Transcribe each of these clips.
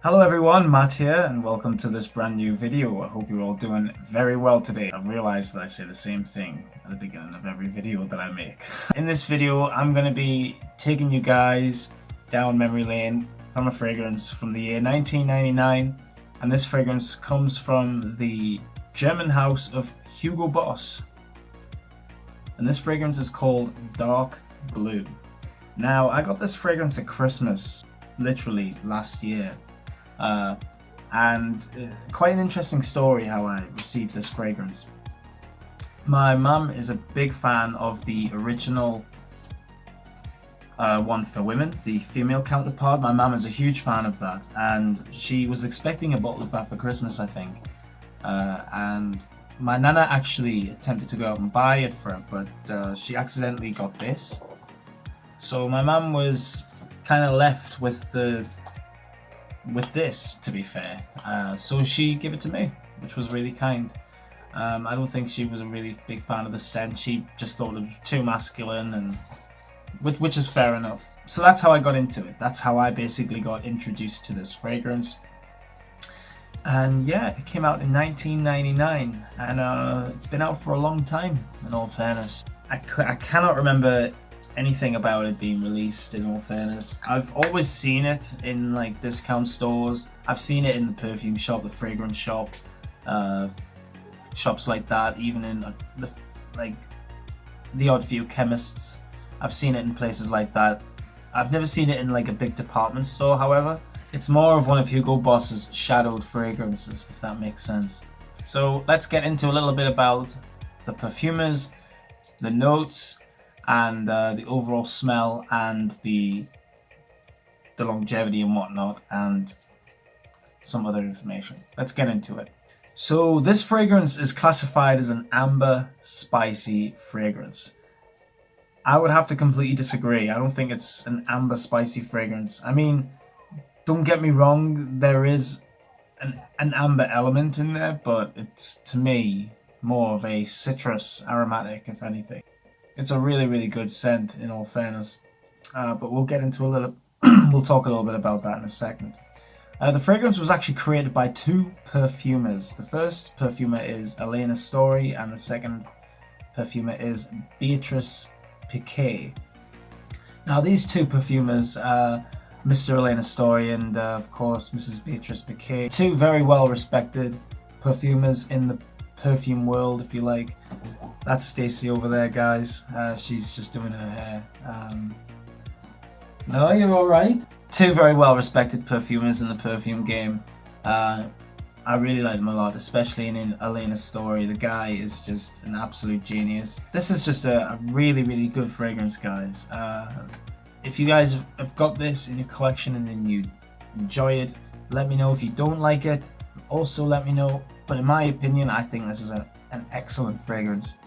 Hello everyone, Matt here, and welcome to this brand new video. I hope you're all doing very well today. I've realized that I say the same thing at the beginning of every video that I make. In this video, I'm going to be taking you guys down memory lane from a fragrance from the year 1999, and this fragrance comes from the German house of Hugo Boss. And this fragrance is called Dark Blue. Now, I got this fragrance at Christmas, literally last year. And quite an interesting story how I received this fragrance. My mum is a big fan of the original one for women, the female counterpart. My mum is a huge fan of that, and she was expecting a bottle of that for Christmas, I think. And my nana actually attempted to go out and buy it for her, but she accidentally got this. So my mum was kind of left with this, to be fair. So she gave it to me, which was really kind. I don't think she was a really big fan of the scent. She just thought it was too masculine, and which is fair enough. So that's how I got into it. That's how I basically got introduced to this fragrance. And yeah, it came out in 1999, and it's been out for a long time, in all fairness. I cannot remember anything about it being released, in all fairness. I've always seen it in like discount stores. I've seen it in the perfume shop, the fragrance shop, shops like that, even in the odd few chemists. I've seen it in places like that. I've never seen it in like a big department store, however. It's more of one of Hugo Boss's shadowed fragrances, if that makes sense. So let's get into a little bit about the perfumers, the notes, and the overall smell, and the longevity and whatnot, and some other information. Let's get into it. So this fragrance is classified as an amber spicy fragrance. I would have to completely disagree. I don't think it's an amber spicy fragrance. I mean, don't get me wrong, there is an amber element in there, but it's, to me, more of a citrus aromatic, if anything. It's a really, really good scent, in all fairness, but we'll get into a little. We'll talk a little bit about that in a second. The fragrance was actually created by two perfumers. The first perfumer is Elena Story, and the second perfumer is Beatrice Piquet. Now, these two perfumers, Mr. Elena Story and of course Mrs. Beatrice Piquet, two very well-respected perfumers in the perfume world, if you like. That's Stacy over there, guys. She's just doing her hair. No, you're alright. Two very well-respected perfumers in the perfume game. I really like them a lot, especially in Elena's Story. The guy is just an absolute genius. This is just a really, really good fragrance, guys. If you guys have got this in your collection and then you enjoy it, let me know. If you don't like it, also let me know. But in my opinion, I think this is an excellent fragrance.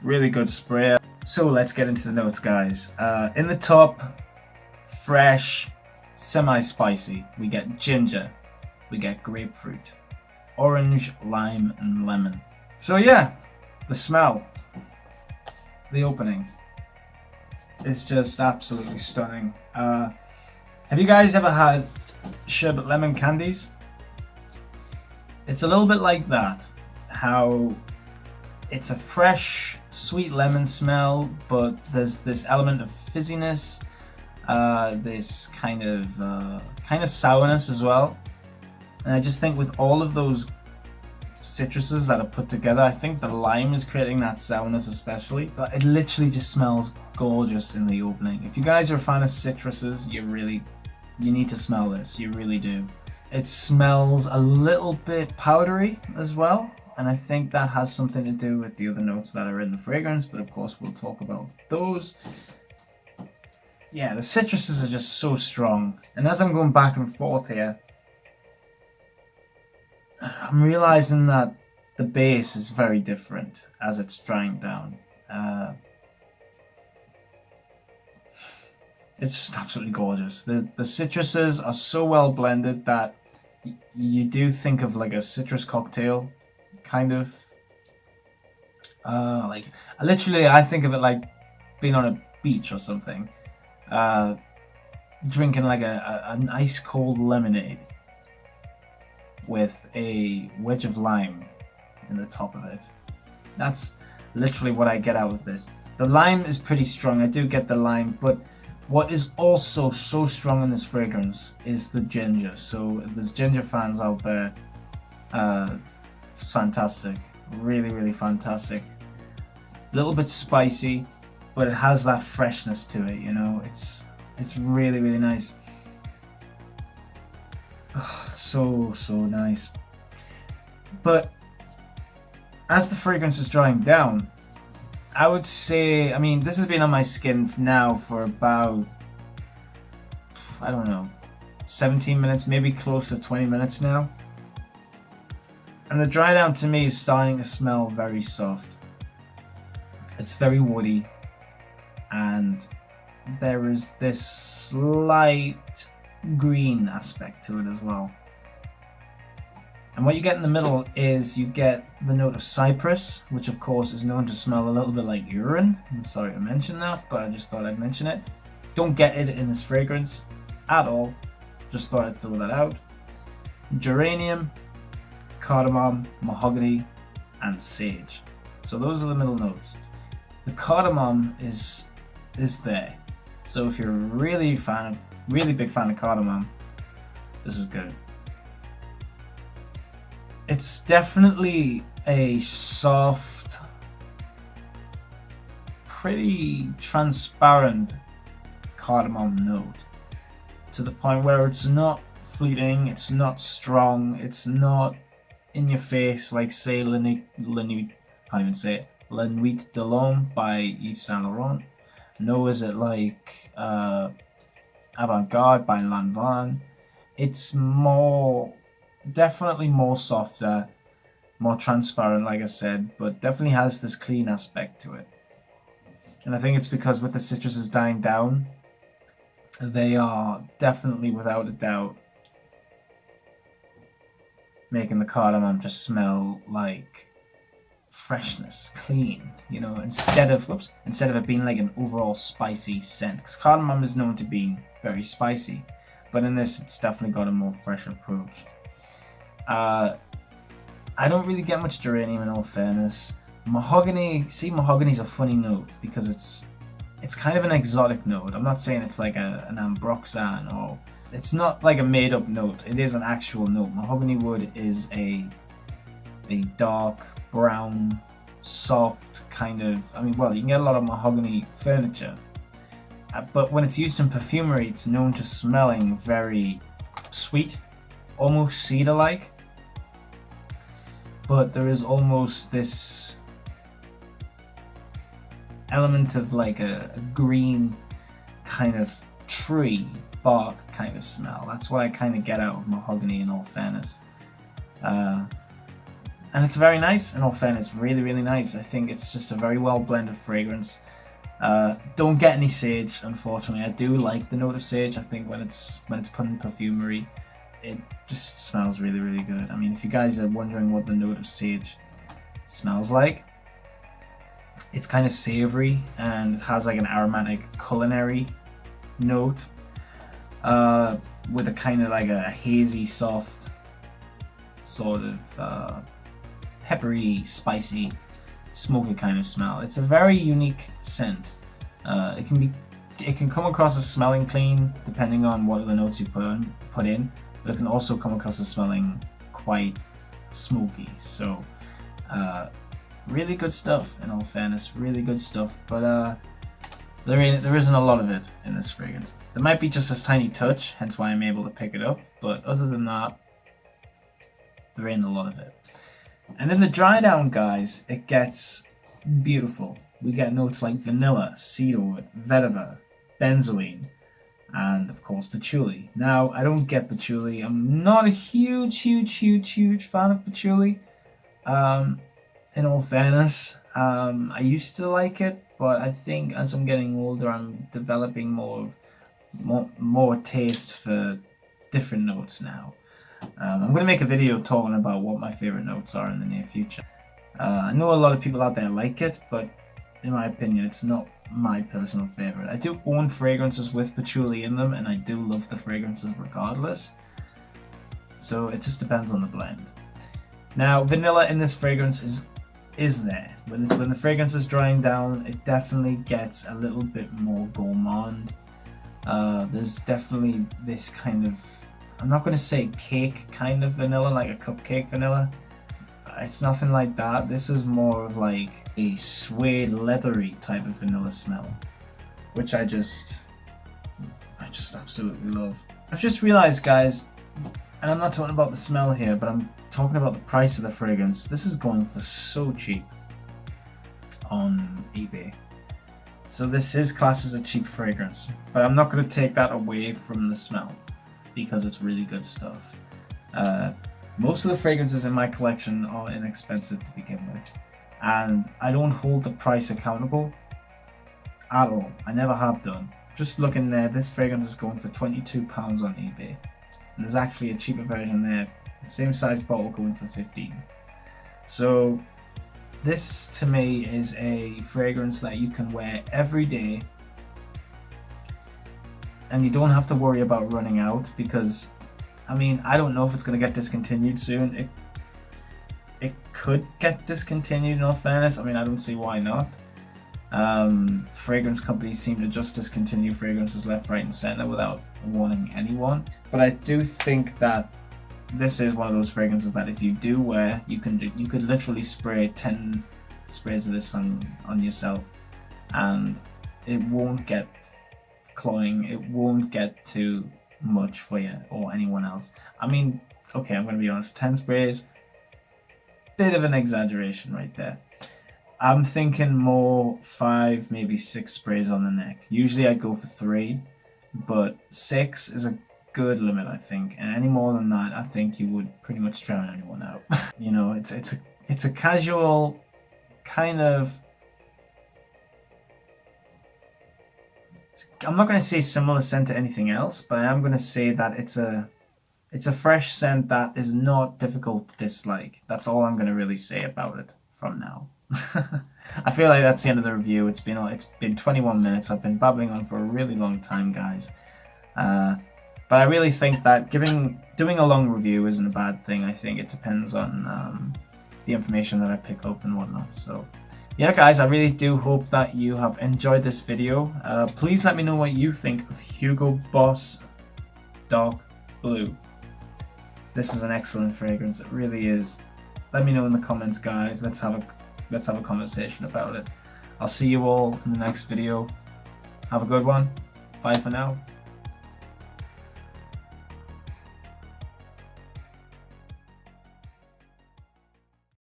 Really good spray. So let's get into the notes, guys. In the top, fresh, semi-spicy, we get ginger, we get grapefruit, orange, lime, and lemon. So yeah, the smell, the opening is just absolutely stunning. Have you guys ever had sherbet lemon candies? It's a little bit like that. How it's a fresh, sweet lemon smell, but there's this element of fizziness, this kind of sourness as well. And I just think with all of those citruses that are put together, I think the lime is creating that sourness especially. But it literally just smells gorgeous in the opening. If you guys are a fan of citruses, you need to smell this. You really do. It smells a little bit powdery as well, and I think that has something to do with the other notes that are in the fragrance, but of course we'll talk about those. Yeah, the citruses are just so strong. And as I'm going back and forth here, I'm realizing that the base is very different as it's drying down. It's just absolutely gorgeous. The citruses are so well blended that you do think of like a citrus cocktail, kind of. I think of it like being on a beach or something. drinking like an ice cold lemonade with a wedge of lime in the top of it. That's literally what I get out of this. The lime is pretty strong. I do get the lime, but what is also so strong in this fragrance is the ginger. So if there's ginger fans out there, it's fantastic. Really, really fantastic. A little bit spicy, but it has that freshness to it, you know. It's really, really nice. Oh, so nice. But as the fragrance is drying down, I would say, I mean, this has been on my skin now for about, I don't know, 17 minutes, maybe close to 20 minutes now. And the dry down to me is starting to smell very soft. It's very woody, and there is this slight green aspect to it as well. And what you get in the middle is you get the note of cypress, which of course is known to smell a little bit like urine. I'm sorry to mention that, but I just thought I'd mention it. Don't get it in this fragrance at all. Just thought I'd throw that out. Geranium, cardamom, mahogany, and sage. So those are the middle notes. The cardamom is there. So if you're a really big fan of cardamom, this is good. It's definitely a soft, pretty transparent cardamom note, to the point where it's not fleeting, it's not strong, it's not in your face like, say, La Nuit de l'Homme by Yves Saint Laurent. Nor is it like Avant Garde by Lanvin. It's definitely more softer, more transparent, like I said, but definitely has this clean aspect to it. And I think it's because with the citruses dying down, they are definitely, without a doubt, making the cardamom just smell like freshness, clean, you know, instead of it being like an overall spicy scent. Because cardamom is known to be very spicy, but in this, it's definitely got a more fresh approach. I don't really get much geranium, in all fairness. Mahogany's a funny note because it's kind of an exotic note. I'm not saying it's like an ambroxan, or it's not like a made-up note. It is an actual note. Mahogany wood is a dark brown, soft kind of. I mean, well, you can get a lot of mahogany furniture, but when it's used in perfumery, it's known to smelling very sweet, almost cedar-like. But there is almost this element of like a green kind of tree bark kind of smell. That's what I kind of get out of mahogany, in all fairness. And it's very nice, in all fairness, really, really nice. I think it's just a very well blended fragrance. Don't get any sage, unfortunately. I do like the note of sage. I think when it's put in perfumery, it just smells really, really good. I mean, if you guys are wondering what the note of sage smells like, it's kind of savory and it has like an aromatic culinary note, with a kind of like a hazy, soft, sort of peppery, spicy, smoky kind of smell. It's a very unique scent. It can come across as smelling clean depending on what other notes you put in, but it can also come across as smelling quite smoky. So really good stuff, in all fairness, really good stuff. But there isn't a lot of it in this fragrance. There might be just this tiny touch, hence why I'm able to pick it up, but other than that, there ain't a lot of it. And in the dry down, guys, it gets beautiful. We get notes like vanilla, cedarwood, vetiver, benzoin, and of course patchouli. Now, I don't get patchouli. I'm not a huge fan of patchouli. In all fairness, I used to like it, but I think as I'm getting older, I'm developing more taste for different notes now. I'm going to make a video talking about what my favorite notes are in the near future. I know a lot of people out there like it, but in my opinion, it's not my personal favorite. I do own fragrances with patchouli in them, and I do love the fragrances regardless. So it just depends on the blend. Now, vanilla in this fragrance is there. When the fragrance is drying down, it definitely gets a little bit more gourmand. There's definitely this kind of, I'm not going to say cake kind of vanilla, like a cupcake vanilla. It's nothing like that. This is more of like a suede leathery type of vanilla smell, which I just absolutely love. I've just realized, guys, and I'm not talking about the smell here, but I'm talking about the price of the fragrance. This is going for so cheap on eBay. So this is classed as a cheap fragrance, but I'm not going to take that away from the smell because it's really good stuff. Most of the fragrances in my collection are inexpensive to begin with, and I don't hold the price accountable at all. I never have done. Just looking there, this fragrance is going for £22 on eBay, and there's actually a cheaper version there, the same size bottle, going for 15. So this to me is a fragrance that you can wear every day, and you don't have to worry about running out, because I mean, I don't know if it's going to get discontinued soon. It could get discontinued, in all fairness. I mean, I don't see why not. Fragrance companies seem to just discontinue fragrances left, right, and center without warning anyone. But I do think that this is one of those fragrances that if you do wear, you could literally spray 10 sprays of this on yourself, and it won't get cloying. It won't get too much for you or anyone else. I mean, okay, I'm going to be honest, 10 sprays, bit of an exaggeration right there. I'm thinking more 5, maybe 6 sprays on the neck. Usually I'd go for 3, but 6 is a good limit, I think, and any more than that, I think you would pretty much drown anyone out. You know, it's a casual kind of, I'm not going to say similar scent to anything else, but I am going to say that it's a fresh scent that is not difficult to dislike. That's all I'm going to really say about it from now. I feel like that's the end of the review. It's been 21 minutes. I've been babbling on for a really long time, guys. But I really think that doing a long review isn't a bad thing. I think it depends on the information that I pick up and whatnot. So yeah, guys, I really do hope that you have enjoyed this video. Please let me know what you think of Hugo Boss Dark Blue. This is an excellent fragrance. It really is. Let me know in the comments, guys. Let's have a conversation about it. I'll see you all in the next video. Have a good one. Bye for now.